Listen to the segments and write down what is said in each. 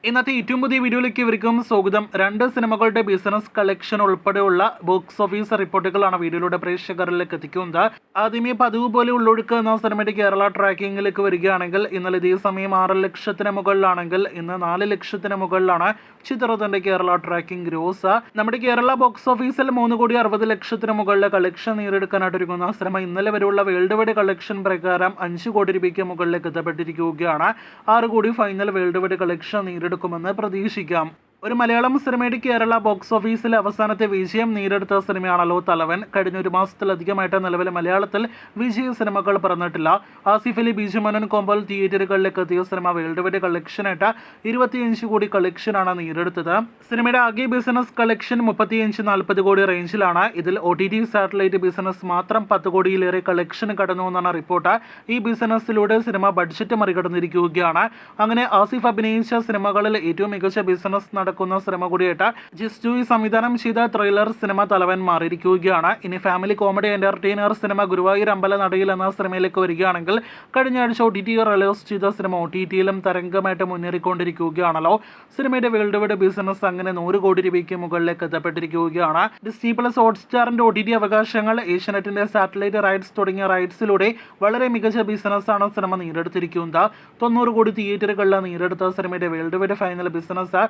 ഇന്നത്തെ ഏറ്റവും പുതിയ വീഡിയോയിലേക്ക് ഇവർക്കും സ്വാഗതം. രണ്ട് സിനിമകളുടെ ബിസിനസ് കളക്ഷൻ ഉൾപ്പെടെയുള്ള ബോക്സ് ഓഫീസ് റിപ്പോർട്ടുകളാണ് വീഡിയോയിലൂടെ പ്രേക്ഷകരിലേക്ക് എത്തിക്കുന്നത്. ആദ്യമേ പതിവ് പോലെ ഉള്ളൊഴുക്ക് എന്ന സിനിമയുടെ കേരള ട്രാക്കിങ്ങിലേക്ക് വരികയാണെങ്കിൽ ഇന്നലെ ഇതേ സമയം 6 ലക്ഷത്തിന് മുകളിലാണെങ്കിൽ ഇന്ന് 4 ലക്ഷത്തിന് മുകളിലാണ് ചിത്രത്തിന്റെ കേരള ട്രാക്കിംഗ് ഗ്രോസ്. നമ്മുടെ കേരള ബോക്സ് ഓഫീസിൽ 3,60,00,000 മുകളിലെ കളക്ഷൻ നേടിയെടുക്കാനായിട്ട് ഒരുങ്ങുന്ന സിനിമ ഇന്നലെ വരെയുള്ള വേൾഡ് വൈഡ് കളക്ഷൻ പ്രകാരം 5 കോടി രൂപയ്ക്ക് മുകളിലേക്ക് എത്തപ്പെട്ടിരിക്കുകയാണ്. 6 കോടി ഫൈനൽ വേൾഡ് വൈഡ് കളക്ഷൻ എടുക്കുമെന്ന് പ്രതീക്ഷിക്കാം. ഒരു മലയാളം സിനിമയുടെ കേരള ബോക്സ് ഓഫീസിൽ അവസാനത്തെ വിജയം നേടിയെടുത്ത സിനിമയാണല്ലോ തലവൻ. കഴിഞ്ഞ ഒരു മാസത്തിലധികമായിട്ട് നിലവിലെ മലയാളത്തിൽ വിജയ സിനിമകൾ പറഞ്ഞിട്ടില്ല. ആസിഫ് അലി, ബിജു മേനോൻ കോംബോയിൽ തിയേറ്ററുകളിലേക്ക് എത്തിയ സിനിമ വേൾഡ് വൈഡ് കളക്ഷനായിട്ട് 25 കോടി കളക്ഷനാണ് നേടിയെടുത്തത്. സിനിമയുടെ ആകെ ബിസിനസ് കളക്ഷൻ 35-40 കോടി റേഞ്ചിലാണ്. ഇതിൽ OTT സാറ്റലൈറ്റ് ബിസിനസ് മാത്രം 10 കോടിയിലേറെ കളക്ഷൻ കടന്നു എന്നാണ് റിപ്പോർട്ട്. ഈ ബിസിനസ്സിലൂടെ സിനിമ ബഡ്ജറ്റ് മറികടന്നിരിക്കുകയാണ്. അങ്ങനെ ആസിഫ് അഭിനയിച്ച സിനിമകളിൽ ഏറ്റവും മികച്ച ബിസിനസ് നടക്കുന്ന സിനിമ കൂടിയായിട്ട് ജിസ്ജോയി സംവിധാനം ചെയ്ത ത്രില്ലർ സിനിമ തലവൻ മാറിയിരിക്കുകയാണ്. ഇനി family comedy entertainer cinema Guruvayoor Ambalanadayil എന്ന സിനിമയിലേക്ക് വരികയാണെങ്കിൽ കഴിഞ്ഞ ആഴ്ച OTT റിലീസ് ചെയ്ത സിനിമ OTTയിലും തരംഗമായിട്ട് മുന്നേറിക്കൊണ്ടിരിക്കുകയാണല്ലോ. സിനിമയുടെ വേൾഡ് വൈഡ് ബിസിനസ് അങ്ങനെ 100 കോടി രൂപയ്ക്ക് മുകളിലേക്ക് എത്തപ്പെട്ടിരിക്കുകയാണ്. ഡിസ്നി പ്ലസ് ഹോട്ട്സ്റ്റാറിന്റെ OTT അവകാശങ്ങൾ, ഏഷ്യാനെറ്റിന്റെ സാറ്റലൈറ്റ് റൈറ്റ്സ് തുടങ്ങിയ റൈറ്റ്സിലൂടെ വളരെ മികച്ച ബിസിനസ്സാണ് സിനിമ നേടിയെടുത്തിരിക്കുന്നത്. 90 കോടി തിയേറ്ററുകളിൽ നേടിയെടുത്ത സിനിമയുടെ വേൾഡ് വൈഡ് ഫൈനൽ ബിസിനസ്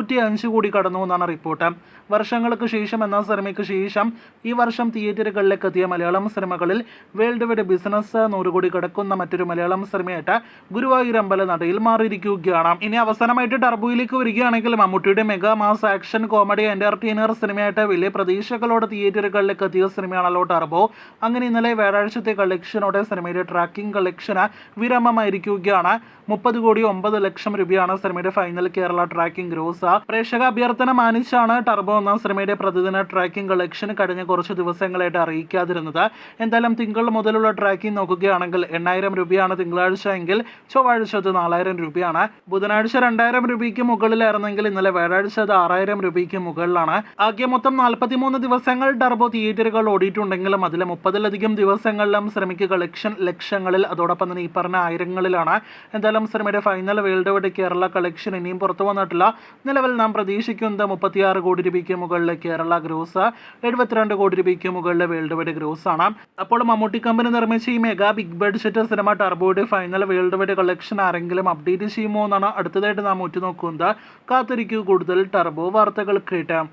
105 കോടി കടന്നു എന്നാണ് റിപ്പോർട്ട്. വർഷങ്ങൾക്ക് ശേഷം എന്ന സിനിമയ്ക്ക് ശേഷം ഈ വർഷം തിയേറ്ററുകളിലേക്ക് എത്തിയ മലയാളം സിനിമകളിൽ വേൾഡ് വൈഡ് ബിസിനസ് 100 കോടി കടക്കുന്ന മറ്റൊരു മലയാളം സിനിമയായിട്ട് ഗുരുവായൂർ അമ്പലനടയിൽ മാറിയിരിക്കുകയാണ്. ഇനി അവസാനമായിട്ട് ടർബോയിലേക്ക് വരികയാണെങ്കിൽ മമ്മൂട്ടിയുടെ mega mass action comedy entertainer സിനിമയായിട്ട് വലിയ പ്രതീക്ഷകളോടെ തിയേറ്ററുകളിലേക്ക് എത്തിയ സിനിമയാണല്ലോ ടർബോ. അങ്ങനെ ഇന്നലെ വ്യാഴാഴ്ചത്തെ കളക്ഷനോടെ സിനിമയുടെ ട്രാക്കിംഗ് കളക്ഷന് വിരാമമായിരിക്കുകയാണ്. 30 കോടി 9 ലക്ഷം രൂപയാണ് സിനിമയുടെ ഫൈനൽ കേരള ട്രാക്കിംഗ് ഗ്രോസ്. പ്രേക്ഷക അഭ്യർത്ഥന മാനിച്ചാണ് ടർബോ എന്ന സിനിമയുടെ പ്രതിദിന ട്രാക്കിംഗ് കളക്ഷൻ കഴിഞ്ഞ കുറച്ച് ദിവസങ്ങളായിട്ട് അറിയിക്കാതിരുന്നത്. എന്തായാലും തിങ്കൾ മുതലുള്ള ട്രാക്കിംഗ് നോക്കുകയാണെങ്കിൽ 8,000 രൂപയാണ് തിങ്കളാഴ്ച എങ്കിൽ ചൊവ്വാഴ്ച അത് 4,000 രൂപയാണ്. ബുധനാഴ്ച 2,000 രൂപയ്ക്ക് മുകളിലായിരുന്നെങ്കിൽ ഇന്നലെ വ്യാഴാഴ്ച അത് 6,000 രൂപയ്ക്ക് മുകളിലാണ്. ആകെ മൊത്തം 43 ദിവസങ്ങൾ ടർബോ തിയേറ്ററുകൾ ഓടിയിട്ടുണ്ടെങ്കിലും അതിൽ 30-ലധികം ദിവസങ്ങളിലും സിനിമയ്ക്ക് കളക്ഷൻ ലക്ഷങ്ങളിൽ, അതോടൊപ്പം തന്നെ ഈ പറഞ്ഞ ആയിരങ്ങളിലാണ്. എന്തായാലും സിനിമയുടെ final world wide Kerala collection ഇനിയും പുറത്തു വന്നിട്ടില്ല. നിലവിൽ നാം പ്രതീക്ഷിക്കുന്നത് 36 കോടി രൂപയ്ക്ക് മുകളിലെ കേരള ഗ്രോസ്, 72 കോടി രൂപയ്ക്ക് മുകളിലെ വേൾഡ് വൈഡ് ഗ്രോസ് ആണ്. അപ്പോൾ മമ്മൂട്ടി കമ്പനി നിർമ്മിച്ച ഈ മെഗാ ബിഗ് ബഡ്ജറ്റ് സിനിമ ടർബോയുടെ ഫൈനൽ വേൾഡ് വൈഡ് കളക്ഷൻ ആരെങ്കിലും അപ്ഡേറ്റ് ചെയ്യുമോ എന്നാണ് അടുത്തതായിട്ട് നാം ഉറ്റുനോക്കുന്നത്. കാത്തിരിക്കൂ കൂടുതൽ ടർബോ വാർത്തകൾ കേട്ടാം.